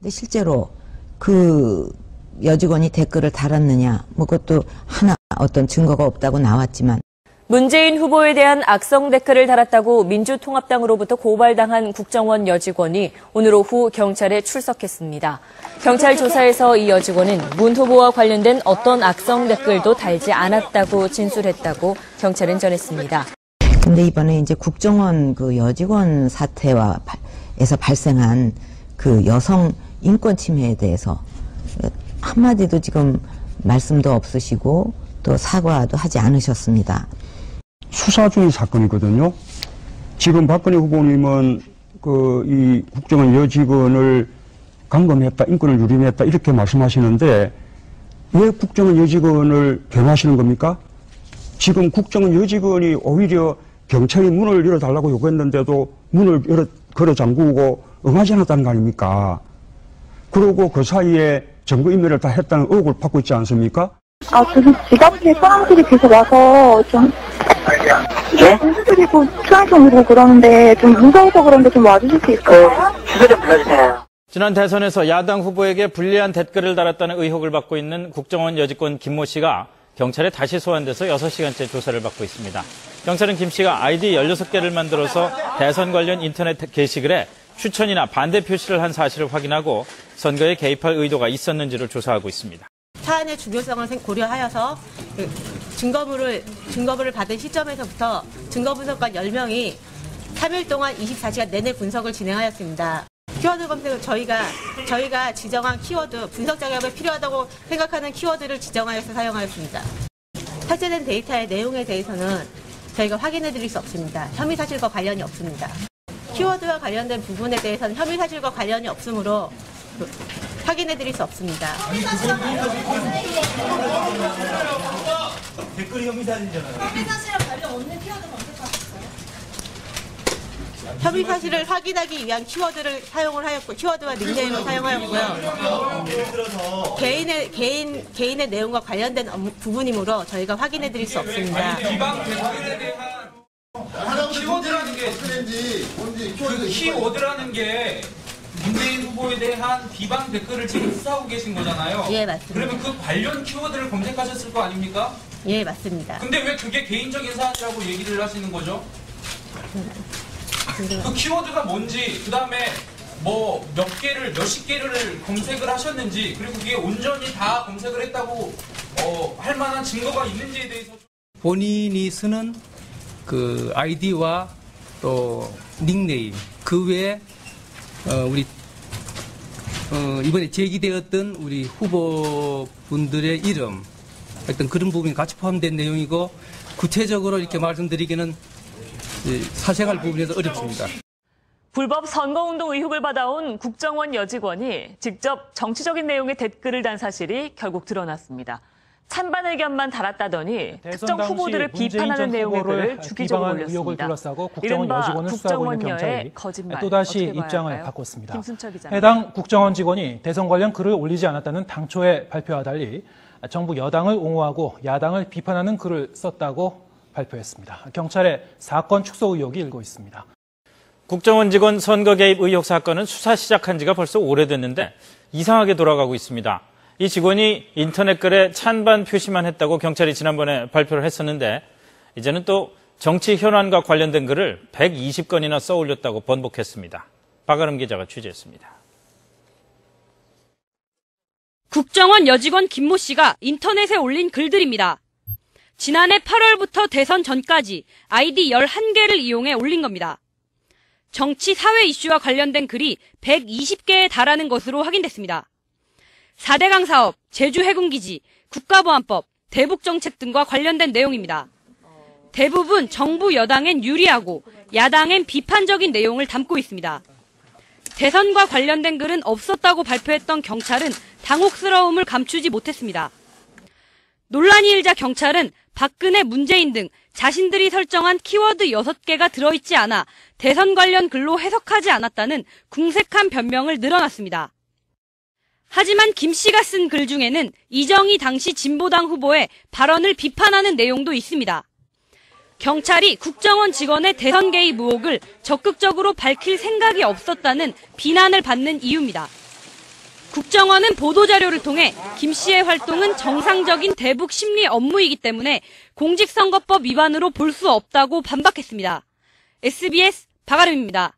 근데 실제로 그 여직원이 댓글을 달았느냐, 뭐 그것도 하나 어떤 증거가 없다고 나왔지만 문재인 후보에 대한 악성 댓글을 달았다고 민주통합당으로부터 고발당한 국정원 여직원이 오늘 오후 경찰에 출석했습니다. 경찰 조사에서 이 여직원은 문 후보와 관련된 어떤 악성 댓글도 달지 않았다고 진술했다고 경찰은 전했습니다. 근데 이번에 이제 국정원 그 여직원 사태에서 발생한 그 여성 인권 침해에 대해서 한마디도 지금 말씀도 없으시고 또 사과도 하지 않으셨습니다. 수사 중인 사건이거든요. 지금 박근혜 후보님은 이 국정원 여직원을 감금했다, 인권을 유린했다 이렇게 말씀하시는데 왜 국정원 여직원을 변호하시는 겁니까? 지금 국정원 여직원이 오히려 경찰이 문을 열어달라고 요구했는데도 문을 걸어 잠그고 응하지 않았다는 거 아닙니까? 그리고 그 사이에 증거인멸을 다 했다는 의혹을 받고 있지 않습니까? 무슨 집 앞에 사람들이 계속 와서 좀 예? 흔들리고 트렁크 밀고 그러는데 좀 무서워서 그런데 좀 와주실 수 있어요? 주소 좀 불러주세요. 지난 대선에서 야당 후보에게 불리한 댓글을 달았다는 의혹을 받고 있는 국정원 여직원 김모 씨가 경찰에 다시 소환돼서 6시간째 조사를 받고 있습니다. 경찰은 김 씨가 아이디 16개를 만들어서 대선 관련 인터넷 게시글에 추천이나 반대 표시를 한 사실을 확인하고 선거에 개입할 의도가 있었는지를 조사하고 있습니다. 사안의 중요성을 고려하여서 증거물을 받은 시점에서부터 증거분석관 10명이 3일 동안 24시간 내내 분석을 진행하였습니다. 키워드 검색은 저희가 지정한 키워드, 분석 작업에 필요하다고 생각하는 키워드를 지정하여서 사용하였습니다. 삭제된 데이터의 내용에 대해서는 저희가 확인해 드릴 수 없습니다. 혐의 사실과 관련이 없습니다. 키워드와 관련된 부분에 대해서는 혐의 사실과 관련이 없으므로 확인해 드릴 수 없습니다. 댓글이 혐의 사실이잖아요. 혐의 사실과 관련 없는 키워드 검색하셨어요? 혐의 사실을 확인하기 위한 키워드를 사용을 하였고, 키워드와 닉네임을 사용하였고요. 예를 들어서 개인의 내용과 관련된 부분이므로 저희가 확인해 드릴 수 없습니다. 비방 댓글에 대한 키워드라는 게 그 키워드라는 게 문재인 후보에 대한 비방 댓글을 지금 수사하고 계신 거잖아요. 예, 맞습니다. 그러면 그 관련 키워드를 검색하셨을 거 아닙니까? 예, 맞습니다. 근데 왜 그게 개인적인 사안이라고 얘기를 하시는 거죠? 그 키워드가 뭔지, 그 다음에 뭐 몇십 개를 검색을 하셨는지, 그리고 그게 온전히 다 검색을 했다고 할 만한 증거가 있는지에 대해서 본인이 쓰는 그 아이디와 또 닉네임 그 외에 이번에 제기되었던 우리 후보분들의 이름 어떤 그런 부분이 같이 포함된 내용이고 구체적으로 이렇게 말씀드리기는 사생활 부분에서 어렵습니다. 불법 선거운동 의혹을 받아온 국정원 여직원이 직접 정치적인 내용의 댓글을 단 사실이 결국 드러났습니다. 찬반 의견만 달았다더니 특정 후보들을 비판하는 내용의 글을 주기적으로 올렸습니다. 이른바 국정원녀의 거짓말. 또다시 입장을 바꿨습니다. 해당 국정원 직원이 대선 관련 글을 올리지 않았다는 당초의 발표와 달리 정부 여당을 옹호하고 야당을 비판하는 글을 썼다고 발표했습니다. 경찰의 사건 축소 의혹이 일고 있습니다. 국정원 직원 선거 개입 의혹 사건은 수사 시작한 지가 벌써 오래됐는데 이상하게 돌아가고 있습니다. 이 직원이 인터넷 글에 찬반 표시만 했다고 경찰이 지난번에 발표를 했었는데 이제는 또 정치 현안과 관련된 글을 120건이나 써올렸다고 번복했습니다. 박아름 기자가 취재했습니다. 국정원 여직원 김모 씨가 인터넷에 올린 글들입니다. 지난해 8월부터 대선 전까지 아이디 11개를 이용해 올린 겁니다. 정치 사회 이슈와 관련된 글이 120개에 달하는 것으로 확인됐습니다. 4대강 사업, 제주 해군기지, 국가보안법, 대북정책 등과 관련된 내용입니다. 대부분 정부 여당엔 유리하고 야당엔 비판적인 내용을 담고 있습니다. 대선과 관련된 글은 없었다고 발표했던 경찰은 당혹스러움을 감추지 못했습니다. 논란이 일자 경찰은 박근혜, 문재인 등 자신들이 설정한 키워드 6개가 들어있지 않아 대선 관련 글로 해석하지 않았다는 궁색한 변명을 늘어놨습니다. 하지만 김 씨가 쓴 글 중에는 이정희 당시 진보당 후보의 발언을 비판하는 내용도 있습니다. 경찰이 국정원 직원의 대선 개입 의혹을 적극적으로 밝힐 생각이 없었다는 비난을 받는 이유입니다. 국정원은 보도자료를 통해 김 씨의 활동은 정상적인 대북 심리 업무이기 때문에 공직선거법 위반으로 볼 수 없다고 반박했습니다. SBS 박아름입니다.